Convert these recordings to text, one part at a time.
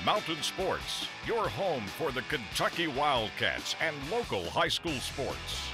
WYMT Sports, your home for the Kentucky Wildcats and local high school sports.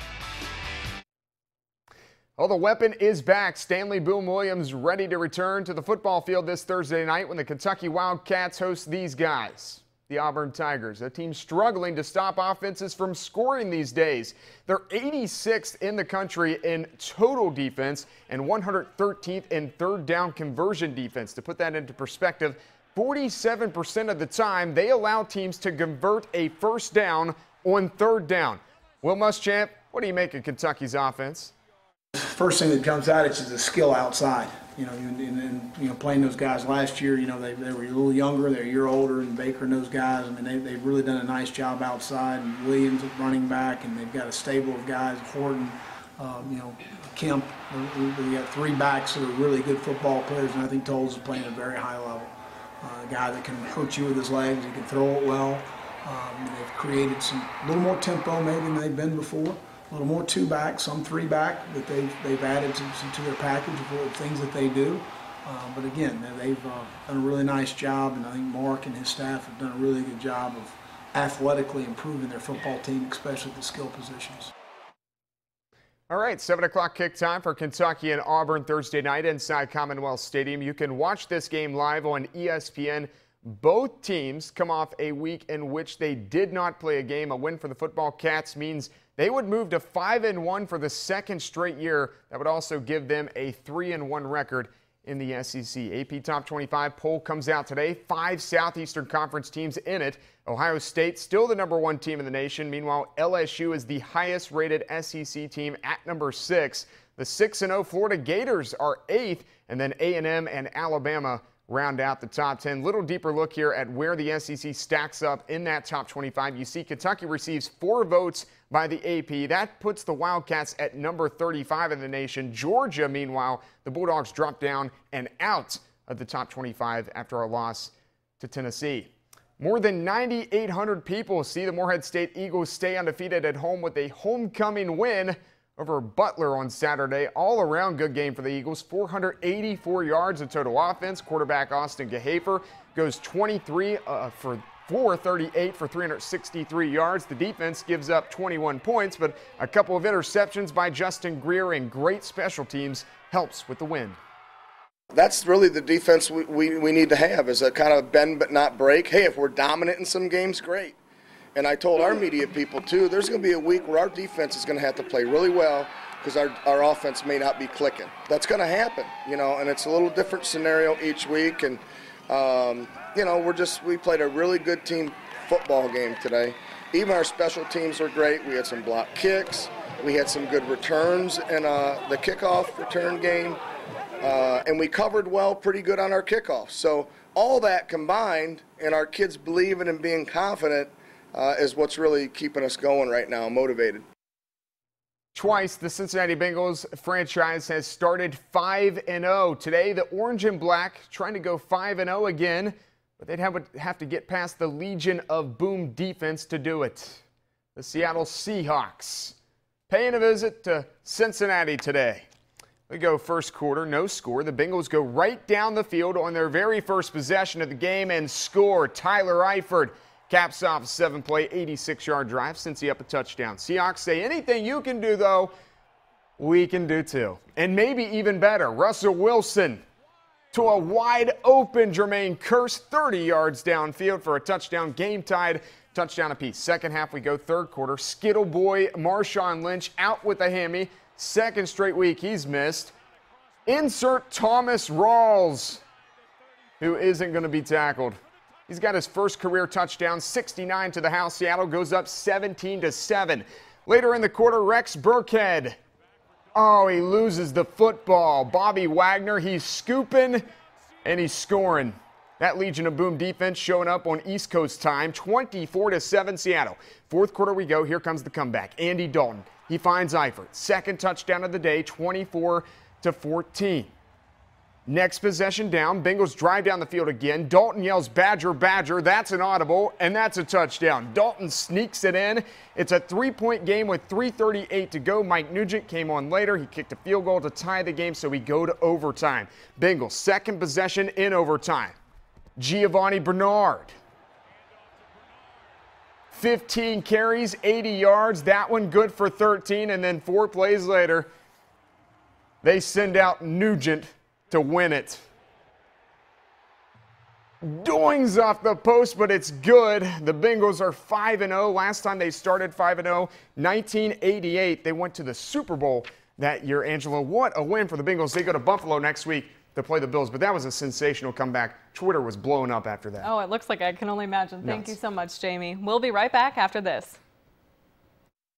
Well, the weapon is back. Stanley Boom Williams ready to return to the football field this Thursday night when the Kentucky Wildcats host these guys, the Auburn Tigers, a team struggling to stop offenses from scoring these days. They're 86th in the country in total defense and 113th in third down conversion defense. To put that into perspective, 47% of the time they allow teams to convert a first down on third down. Will Muschamp, what do you make of Kentucky's offense? First thing that comes out, it's just the skill outside. Playing those guys last year, they were a little younger, they're a year older, and Baker and those guys, they've really done a nice job outside. And Williams running back, and they've got a stable of guys, Horton, Kemp. We got three backs that are really good football players, and I think Tolles is playing at a very high level. A guy that can hurt you with his legs, he can throw it well. They've created a little more tempo maybe than they've been before. A little more two-back, some three-back that they've added to their package of things that they do. But again, they've done a really nice job, and I think Mark and his staff have done a really good job of athletically improving their football team, especially at the skill positions. All right, 7 o'clock kick time for Kentucky and Auburn Thursday night inside Commonwealth Stadium. You can watch this game live on ESPN. Both teams come off a week in which they did not play a game. A win for the football Cats means they would move to 5-1 for the second straight year. That would also give them a 3-1 record in the SEC. AP Top 25 poll comes out today. 5 Southeastern Conference teams in it. Ohio State still the #1 team in the nation. Meanwhile, LSU is the highest rated SEC team at number 6. The 6-0 Florida Gators are 8th, and then A&M and Alabama round out the top 10. Little deeper look here at where the SEC stacks up in that top 25. You see Kentucky receives 4 votes by the AP. That puts the Wildcats at number 35 in the nation. Georgia, meanwhile, the Bulldogs drop down and out of the top 25 after a loss to Tennessee. More than 9,800 people see the Morehead State Eagles stay undefeated at home with a homecoming win over Butler on Saturday. All-around good game for the Eagles. 484 yards of total offense. Quarterback Austin Gehafer goes 23 for 438 for 363 yards. The defense gives up 21 points, but a couple of interceptions by Justin Greer and great special teams helps with the win. That's really the defense we need to have, is a kind of bend but not break. Hey, if we're dominant in some games, great. And I told our media people, too, there's going to be a week where our defense is going to have to play really well because our offense may not be clicking. That's going to happen, and it's a little different scenario each week. And, we played a really good team football game today. Even our special teams were great. We had some block kicks. We had some good returns in the kickoff return game. And we covered well pretty good on our kickoff. So all that combined and our kids believing and being confident is what's really keeping us going right now, motivated. Twice, the Cincinnati Bengals franchise has started 5-0. Today, the orange and black trying to go 5-0 again, but they'd have to get past the Legion of Boom defense to do it. The Seattle Seahawks paying a visit to Cincinnati today. We go first quarter, no score. The Bengals go right down the field on their very first possession of the game and score. Tyler Eifert caps off a 7-play, 86-yard drive, Cincy up a touchdown. Seahawks say anything you can do, though, we can do too. And maybe even better, Russell Wilson to a wide-open Jermaine Kearse, 30 yards downfield for a touchdown, game-tied touchdown apiece. Second half, we go third quarter. Skittle boy Marshawn Lynch out with a hammy. Second straight week he's missed. Insert Thomas Rawls, who isn't going to be tackled. He's got his first career touchdown, 69 to the house. Seattle goes up 17-7. Later in the quarter, Rex Burkhead. Oh, he loses the football. Bobby Wagner, he's scooping and he's scoring. That Legion of Boom defense showing up on East Coast time, 24-7 Seattle. Fourth quarter we go. Here comes the comeback. Andy Dalton, he finds Eifert. Second touchdown of the day, 24-14. Next possession down, Bengals drive down the field again. Dalton yells, Badger, Badger. That's an audible, and that's a touchdown. Dalton sneaks it in. It's a 3-point game with 3:38 to go. Mike Nugent came on later. He kicked a field goal to tie the game, so we go to overtime. Bengals second possession in overtime. Giovanni Bernard 15 carries, 80 yards. That one good for 13. And then 4 plays later, they send out Nugent to win it. Doings off the post, but it's good. The Bengals are 5-0. Last time they started 5-0, 1988. They went to the Super Bowl that year. Angela, what a win for the Bengals. They go to Buffalo next week to play the Bills, but that was a sensational comeback. Twitter was blown up after that. Oh, it looks like I can only imagine. Thank you so much, Jamie. We'll be right back after this.